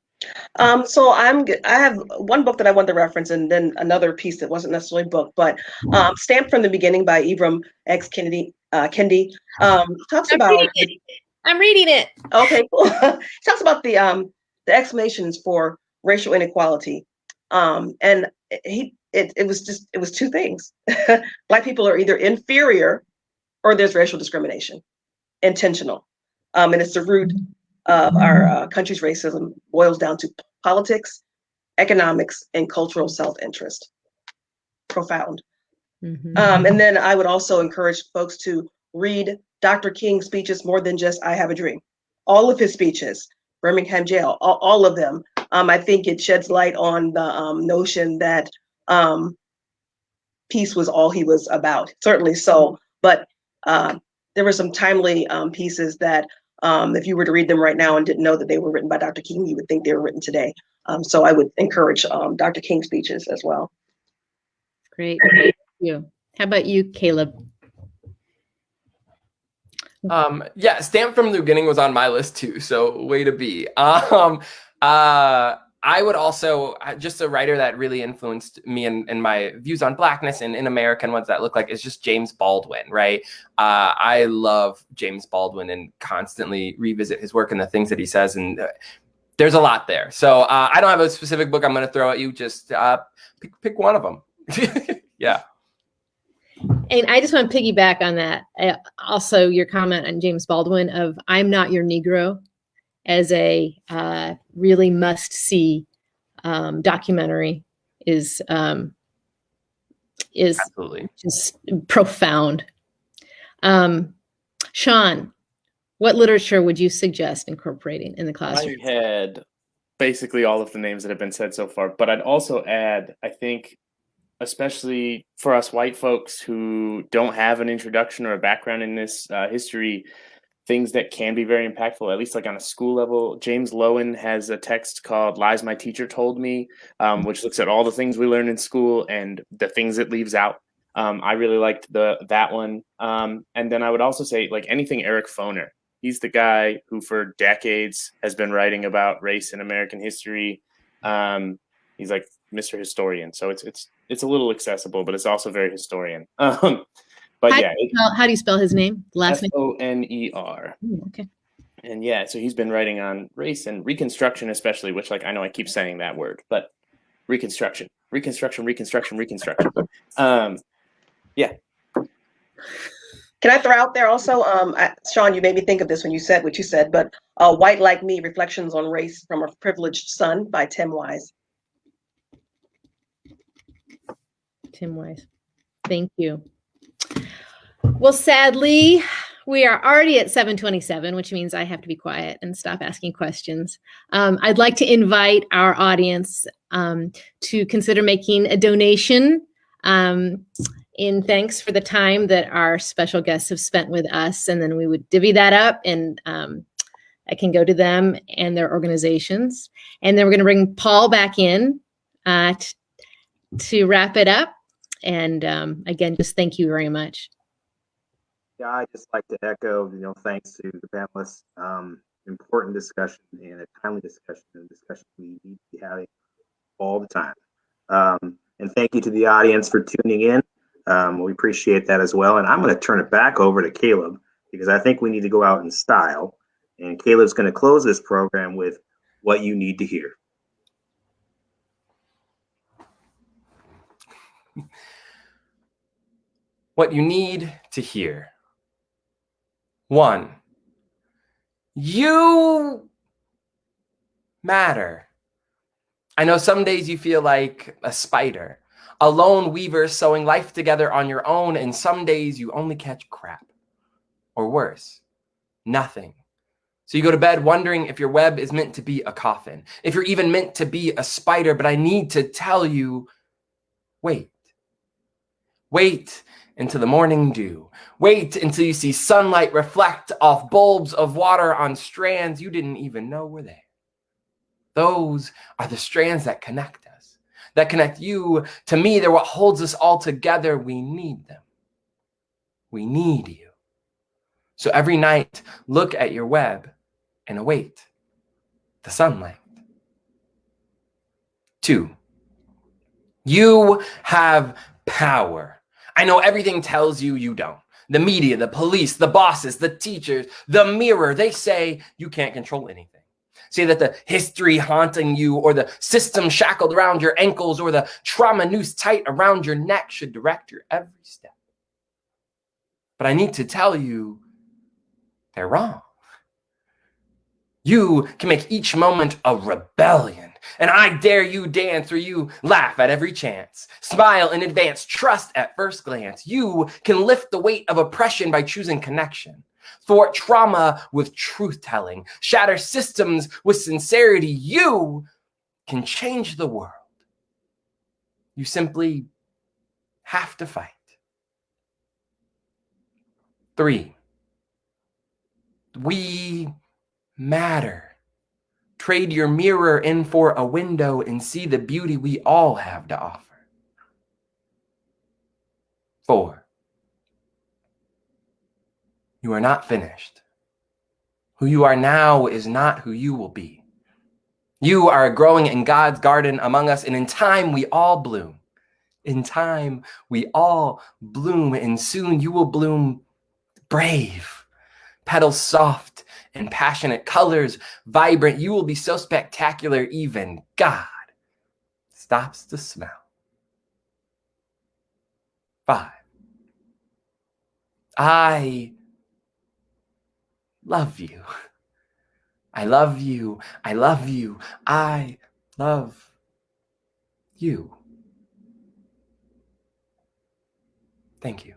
So I have one book that I want to reference, and then another piece that wasn't necessarily a book, but Stamped from the Beginning by Ibram X. Kendi talks about I'm reading it. Okay, cool. It talks about the explanations for racial inequality, and it was two things. Black people are either inferior or there's racial discrimination, intentional, and it's the root of our country's racism boils down to politics, economics, and cultural self-interest. Profound. Mm-hmm. And then I would also encourage folks to read Dr. King's speeches more than just I Have a Dream. All of his speeches, Birmingham Jail, all of them. I think it sheds light on the notion that peace was all he was about. Certainly so, but there were some timely pieces that if you were to read them right now and didn't know that they were written by Dr. King, you would think they were written today. So I would encourage Dr. King's speeches as well. Great. Thank you. How about you, Caleb? Yeah, Stamped from the Beginning was on my list too, so way to be. I would also, just a writer that really influenced me and my views on Blackness and in America and what that look like is just James Baldwin, right? I love James Baldwin and constantly revisit his work and the things that he says, and there's a lot there. So I don't have a specific book I'm going to throw at you, just pick one of them. Yeah. And I just want to piggyback on that. Also, your comment on James Baldwin of I'm Not Your Negro as a really must-see documentary is Absolutely just profound. Sean, what literature would you suggest incorporating in the classroom? I had basically all of the names that have been said so far, but I'd also add, I think, especially for us white folks who don't have an introduction or a background in this history, things that can be very impactful, at least like on a school level. James Lowen has a text called Lies My Teacher Told Me, which looks at all the things we learn in school and the things it leaves out. I really liked that one. And then I would also say like anything Eric Foner. He's the guy who for decades has been writing about race in American history. He's like Mr. Historian. So it's a little accessible, but it's also very historian. But how do you spell his name? Last name? Foner. Okay. And yeah, so he's been writing on race and Reconstruction, especially, which like I know I keep saying that word, but Reconstruction. Yeah. Can I throw out there also, Sean, you made me think of this when you said what you said, but White Like Me, Reflections on Race from a Privileged Son by Tim Wise. Tim Wise. Thank you. Well, sadly, we are already at 7:27, which means I have to be quiet and stop asking questions. I'd like to invite our audience to consider making a donation in thanks for the time that our special guests have spent with us. And then we would divvy that up and I can go to them and their organizations. And then we're going to bring Paul back in to wrap it up. And again, just thank you very much. Yeah, I just like to echo, thanks to the panelists. Important discussion and a timely discussion, and discussion we need to be having all the time. And thank you to the audience for tuning in. We appreciate that as well. And I'm going to turn it back over to Caleb because I think we need to go out in style. And Caleb's going to close this program with what you need to hear. What you need to hear. 1, you matter. I know some days you feel like a spider, a lone weaver sewing life together on your own, and some days you only catch crap. Or worse, nothing. So you go to bed wondering if your web is meant to be a coffin, if you're even meant to be a spider, but I need to tell you, wait. Wait into the morning dew. Wait until you see sunlight reflect off bulbs of water on strands you didn't even know were there. Those are the strands that connect us, that connect you to me. They're what holds us all together. We need them. We need you. So every night, look at your web and await the sunlight. 2, you have power. I know everything tells you you don't. The media, the police, the bosses, the teachers, the mirror, they say you can't control anything. Say that the history haunting you or the system shackled around your ankles or the trauma noose tight around your neck should direct your every step. But I need to tell you, they're wrong. You can make each moment a rebellion. And I dare you dance or you laugh at every chance. Smile in advance, trust at first glance. You can lift the weight of oppression by choosing connection. Thwart trauma with truth-telling. Shatter systems with sincerity. You can change the world. You simply have to fight. 3, we matter. Trade your mirror in for a window and see the beauty we all have to offer. 4, you are not finished. Who you are now is not who you will be. You are growing in God's garden among us, and in time we all bloom. In time we all bloom, and soon you will bloom brave, petals soft and passionate, colors vibrant. You will be so spectacular, even God stops to smell. 5, I love you. I love you. I love you. I love you. Thank you.